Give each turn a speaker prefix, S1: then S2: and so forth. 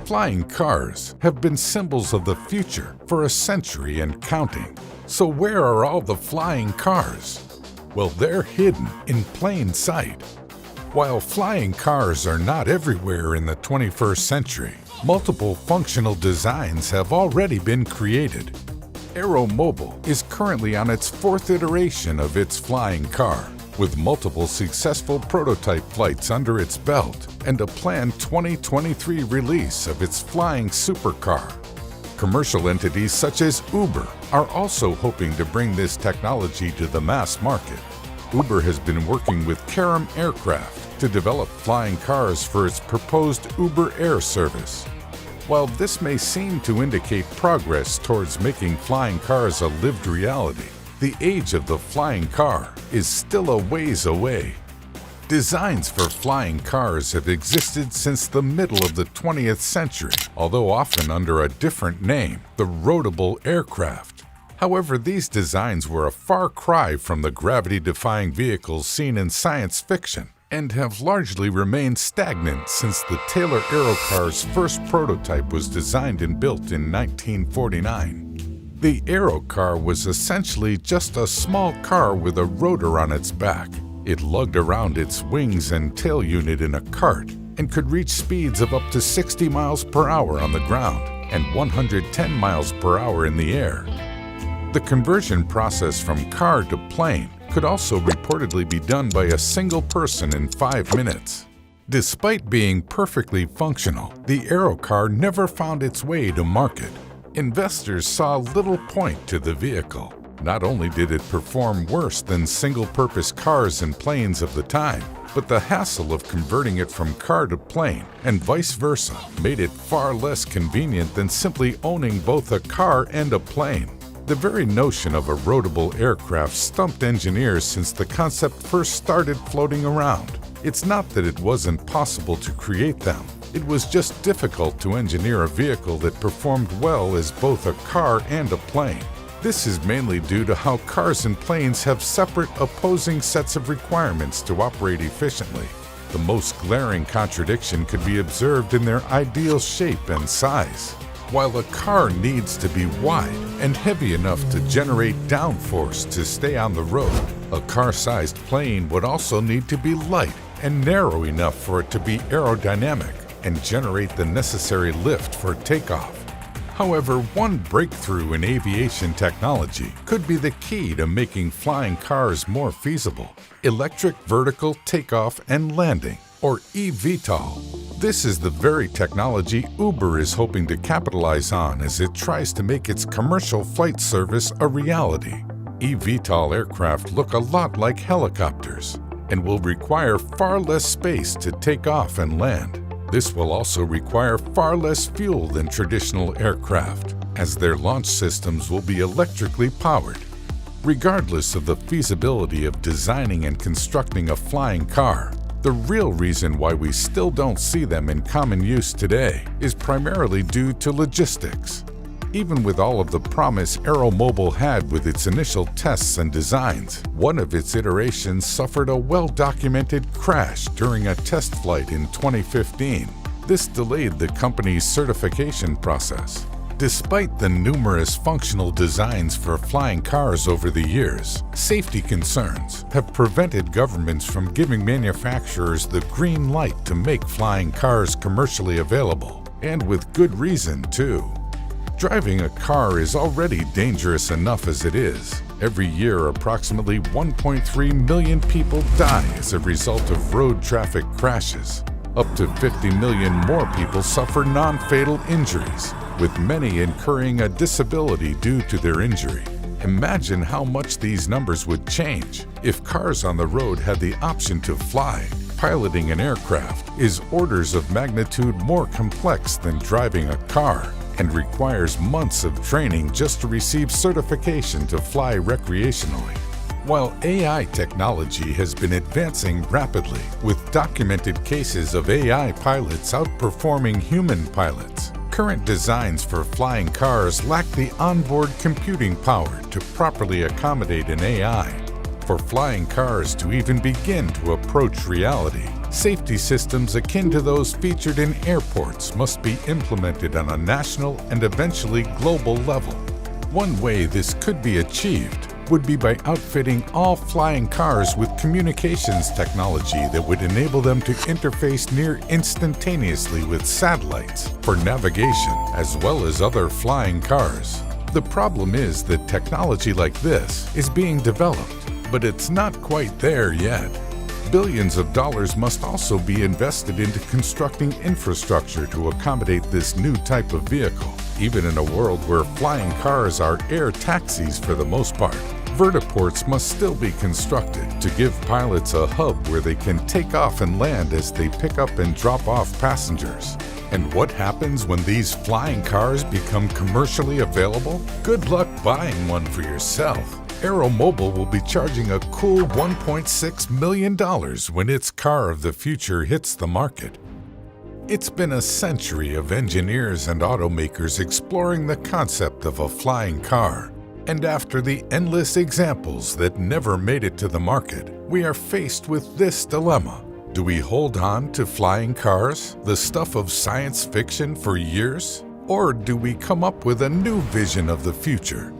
S1: Flying cars have been symbols of the future for a century and counting. So where are all the flying cars? Well, they're hidden in plain sight. While flying cars are not everywhere in the 21st century, multiple functional designs have already been created. Aeromobile is currently on its 4th iteration of its flying car, with multiple successful prototype flights under its belt and a planned 2023 release of its flying supercar. Commercial entities such as Uber are also hoping to bring this technology to the mass market. Uber has been working with Caram Aircraft to develop flying cars for its proposed Uber Air service. While this may seem to indicate progress towards making flying cars a lived reality, the age of the flying car is still a ways away. Designs for flying cars have existed since the middle of the 20th century, although often under a different name, the roadable aircraft. However, these designs were a far cry from the gravity-defying vehicles seen in science fiction and have largely remained stagnant since the Taylor Aerocar's first prototype was designed and built in 1949. The Aerocar was essentially just a small car with a rotor on its back. It lugged around its wings and tail unit in a cart and could reach speeds of up to 60 miles per hour on the ground and 110 miles per hour in the air. The conversion process from car to plane could also reportedly be done by a single person in 5 minutes. Despite being perfectly functional, the Aerocar never found its way to market. Investors saw little point to the vehicle. Not only did it perform worse than single-purpose cars and planes of the time, but the hassle of converting it from car to plane and vice versa made it far less convenient than simply owning both a car and a plane. The very notion of a roadable aircraft stumped engineers since the concept first started floating around. It's not that it wasn't possible to create them. It was just difficult to engineer a vehicle that performed well as both a car and a plane. This is mainly due to how cars and planes have separate opposing sets of requirements to operate efficiently. The most glaring contradiction could be observed in their ideal shape and size. While a car needs to be wide and heavy enough to generate downforce to stay on the road, a car-sized plane would also need to be light and narrow enough for it to be aerodynamic and generate the necessary lift for takeoff. However, one breakthrough in aviation technology could be the key to making flying cars more feasible: electric vertical takeoff and landing, or eVTOL. This is the very technology Uber is hoping to capitalize on as it tries to make its commercial flight service a reality. eVTOL aircraft look a lot like helicopters and will require far less space to take off and land. This will also require far less fuel than traditional aircraft, as their launch systems will be electrically powered. Regardless of the feasibility of designing and constructing a flying car, the real reason why we still don't see them in common use today is primarily due to logistics. Even with all of the promise Aeromobile had with its initial tests and designs, one of its iterations suffered a well-documented crash during a test flight in 2015. This delayed the company's certification process. Despite the numerous functional designs for flying cars over the years, safety concerns have prevented governments from giving manufacturers the green light to make flying cars commercially available, and with good reason too. Driving a car is already dangerous enough as it is. Every year, approximately 1.3 million people die as a result of road traffic crashes. Up to 50 million more people suffer non-fatal injuries, with many incurring a disability due to their injury. Imagine how much these numbers would change if cars on the road had the option to fly. Piloting an aircraft is orders of magnitude more complex than driving a car, and requires months of training just to receive certification to fly recreationally. While AI technology has been advancing rapidly, with documented cases of AI pilots outperforming human pilots, current designs for flying cars lack the onboard computing power to properly accommodate an AI. For flying cars to even begin to approach reality, safety systems akin to those featured in airports must be implemented on a national and eventually global level. One way this could be achieved would be by outfitting all flying cars with communications technology that would enable them to interface near instantaneously with satellites for navigation as well as other flying cars. The problem is that technology like this is being developed, but it's not quite there yet. Billions of dollars must also be invested into constructing infrastructure to accommodate this new type of vehicle. Even in a world where flying cars are air taxis for the most part, vertiports must still be constructed to give pilots a hub where they can take off and land as they pick up and drop off passengers. And what happens when these flying cars become commercially available? Good luck buying one for yourself. Aeromobile will be charging a cool $1.6 million when its car of the future hits the market. It's been a century of engineers and automakers exploring the concept of a flying car. And after the endless examples that never made it to the market, we are faced with this dilemma. Do we hold on to flying cars, the stuff of science fiction, for years? Or do we come up with a new vision of the future